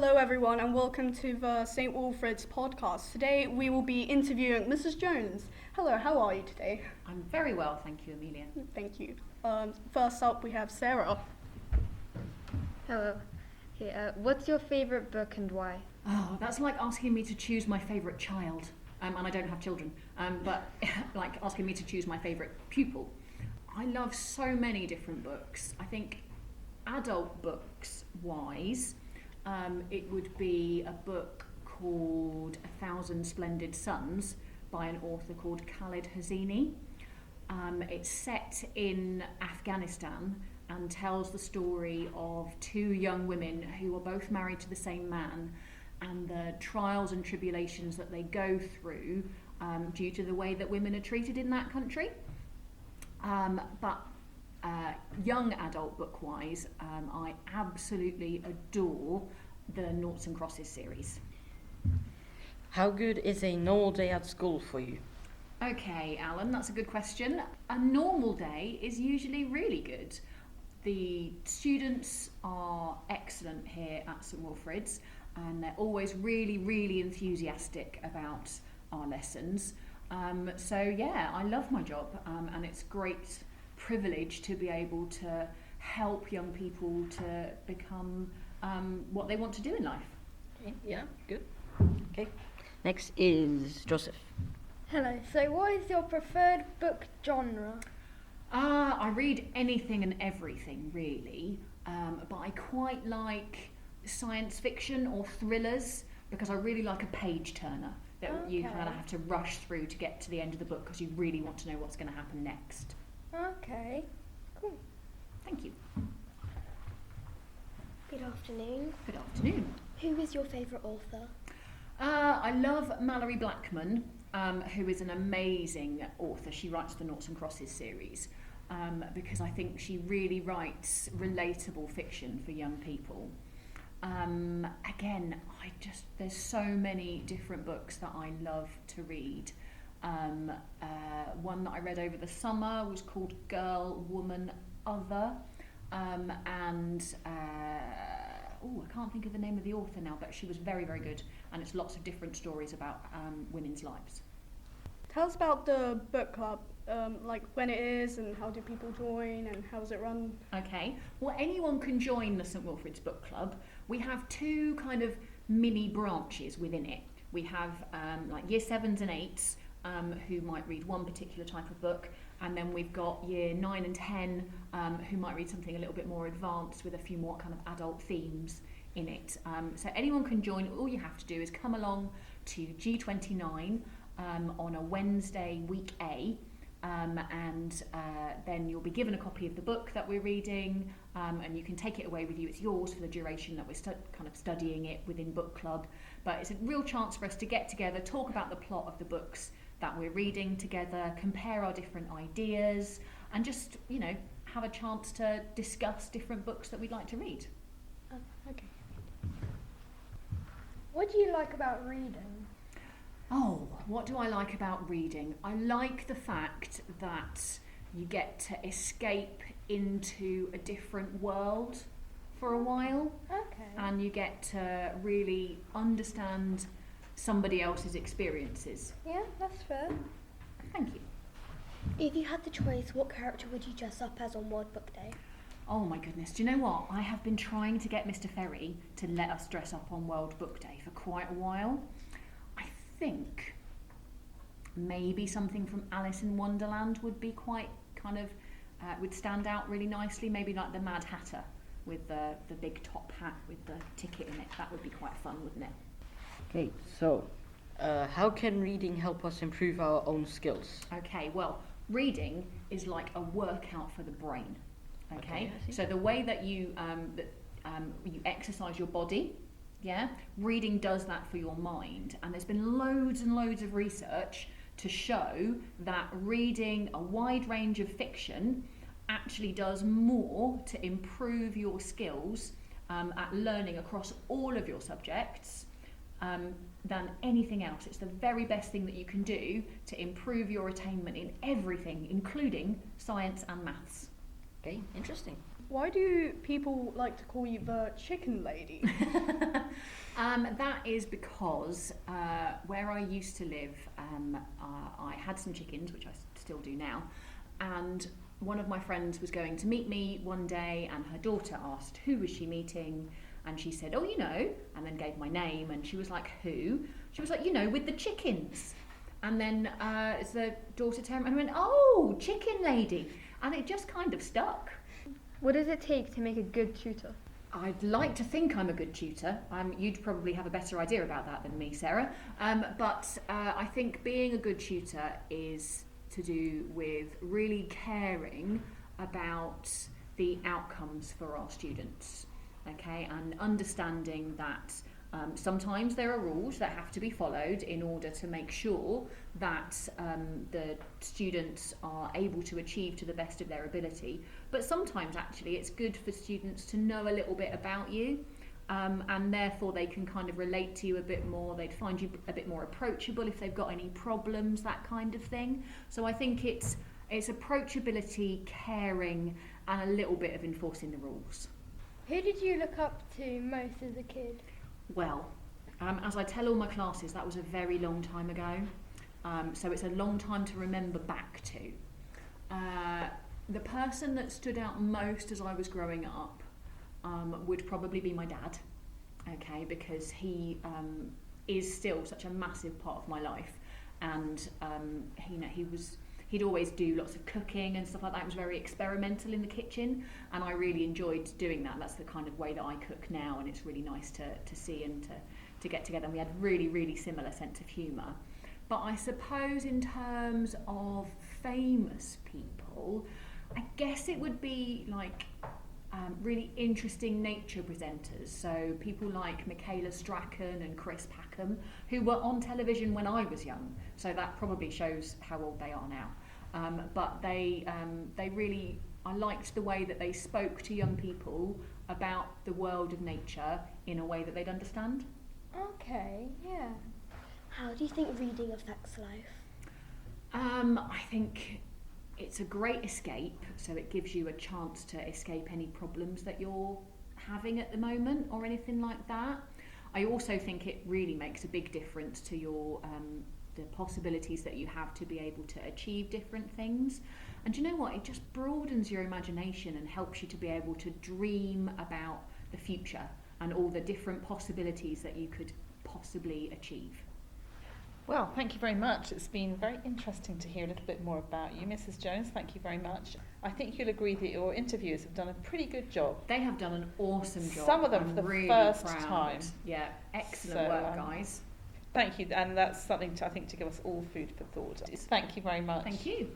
Hello everyone and welcome to the St. Wilfrid's podcast. Today we will be interviewing Mrs. Jones. Hello, how are you today? I'm very well, thank you, Amelia. Thank you. First up we have Sarah. Hello. Okay, what's your favourite book and why? Oh, that's like asking me to choose my favourite child. And I don't have children, but like asking me to choose my favourite pupil. I love so many different books. I think adult books wise, it would be a book called 1,000 Splendid Suns by an author called Khaled Hosseini. It's set in Afghanistan and tells the story of two young women who are both married to the same man and the trials and tribulations that they go through due to the way that women are treated in that country. But young adult book-wise, I absolutely adore the Noughts and Crosses series. How good is a normal day at school for you? Okay, Alan, that's a good question. A normal day is usually really good. The students are excellent here at St. Wilfrid's and they're always really, really enthusiastic about our lessons. So yeah, I love my job and it's great privilege to be able to help young people to become what they want to do in life. Okay, yeah, good. Okay, next is Joseph. Hello. So what is your preferred book genre? I read anything and everything really, but I quite like science fiction or thrillers because I really like a page turner that you kind of have to rush through to get to the end of the book because you really want to know what's going to happen next. Okay, cool. Thank you. Good afternoon. Good afternoon. Who is your favourite author? I love Mallory Blackman, who is an amazing author. She writes the Noughts and Crosses series because I think she really writes relatable fiction for young people. Again, there's so many different books that I love to read. One that I read over the summer was called Girl, Woman, Other, I can't think of the name of the author now, but she was very, very good, and it's lots of different stories about women's lives. Tell us about the book club, like when it is and how do people join and how does it run? Okay, well anyone can join the St. Wilfrid's Book Club. We have two kind of mini branches within it. We have like year 7s and 8s who might read one particular type of book, and then we've got year 9 and 10 who might read something a little bit more advanced with a few more kind of adult themes in it. So anyone can join. All you have to do is come along to G29 on a Wednesday, week A, and then you'll be given a copy of the book that we're reading, and you can take it away with you. It's yours for the duration that we're kind of studying it within book club. But it's a real chance for us to get together, talk about the plot of the books that we're reading together, compare our different ideas, and just, have a chance to discuss different books that we'd like to read. Okay. What do you like about reading? Oh, what do I like about reading? I like the fact that you get to escape into a different world for a while. Okay. And you get to really understand somebody else's experiences. Yeah, that's fair. Thank you. If you had the choice, what character would you dress up as on World Book Day? Oh my goodness, do you know what? I have been trying to get Mr. Ferry to let us dress up on World Book Day for quite a while. I think maybe something from Alice in Wonderland would be quite kind of, would stand out really nicely. Maybe like the Mad Hatter with the big top hat with the ticket in it. That would be quite fun, wouldn't it? Okay, so how can reading help us improve our own skills? Okay, well, reading is like a workout for the brain. Okay, I see. so the way that you you exercise your body, yeah, reading does that for your mind. And there's been loads and loads of research to show that reading a wide range of fiction actually does more to improve your skills at learning across all of your subjects than anything else. It's the very best thing that you can do to improve your attainment in everything, including science and maths. Okay, interesting. Why do people like to call you the chicken lady? That is because where I used to live, I had some chickens, which I still do now, and one of my friends was going to meet me one day, and her daughter asked who was she meeting, and she said, oh, you know, and then gave my name, and she was like, who? She was like, you know, with the chickens. And then the daughter turned and went, oh, chicken lady, and it just kind of stuck. What does it take to make a good tutor? I'd like to think I'm a good tutor. You'd probably have a better idea about that than me, Sarah. But I think being a good tutor is to do with really caring about the outcomes for our students, okay, and understanding that sometimes there are rules that have to be followed in order to make sure that the students are able to achieve to the best of their ability. But sometimes actually it's good for students to know a little bit about you, and therefore they can kind of relate to you a bit more. They'd find you a bit more approachable if they've got any problems, that kind of thing. So I think it's approachability, caring, and a little bit of enforcing the rules. Who did you look up to most as a kid? Well, as I tell all my classes, that was a very long time ago. So it's a long time to remember back to. The person that stood out most as I was growing up would probably be my dad, okay, because he is still such a massive part of my life, and he'd always do lots of cooking and stuff like that. He was very experimental in the kitchen, and I really enjoyed doing that. That's the kind of way that I cook now, and it's really nice to see and to get together. And we had really, really similar sense of humour. But I suppose in terms of famous people, I guess it would be like really interesting nature presenters. So people like Michaela Strachan and Chris Packham, who were on television when I was young. So that probably shows how old they are now. But they really, I liked the way that they spoke to young people about the world of nature in a way that they'd understand. Okay, yeah. How do you think reading affects life? I think it's a great escape, so it gives you a chance to escape any problems that you're having at the moment or anything like that. I also think it really makes a big difference to your the possibilities that you have to be able to achieve different things. And you know what? It just broadens your imagination and helps you to be able to dream about the future and all the different possibilities that you could possibly achieve. Well, thank you very much. It's been very interesting to hear a little bit more about you, Mrs. Jones. Thank you very much. I think you'll agree that your interviewers have done a pretty good job. They have done an awesome job. Some of them I'm for the really first proud. time. Yeah, excellent work, guys. Thank you, and that's something I think to give us all food for thought. Thank you very much. Thank you.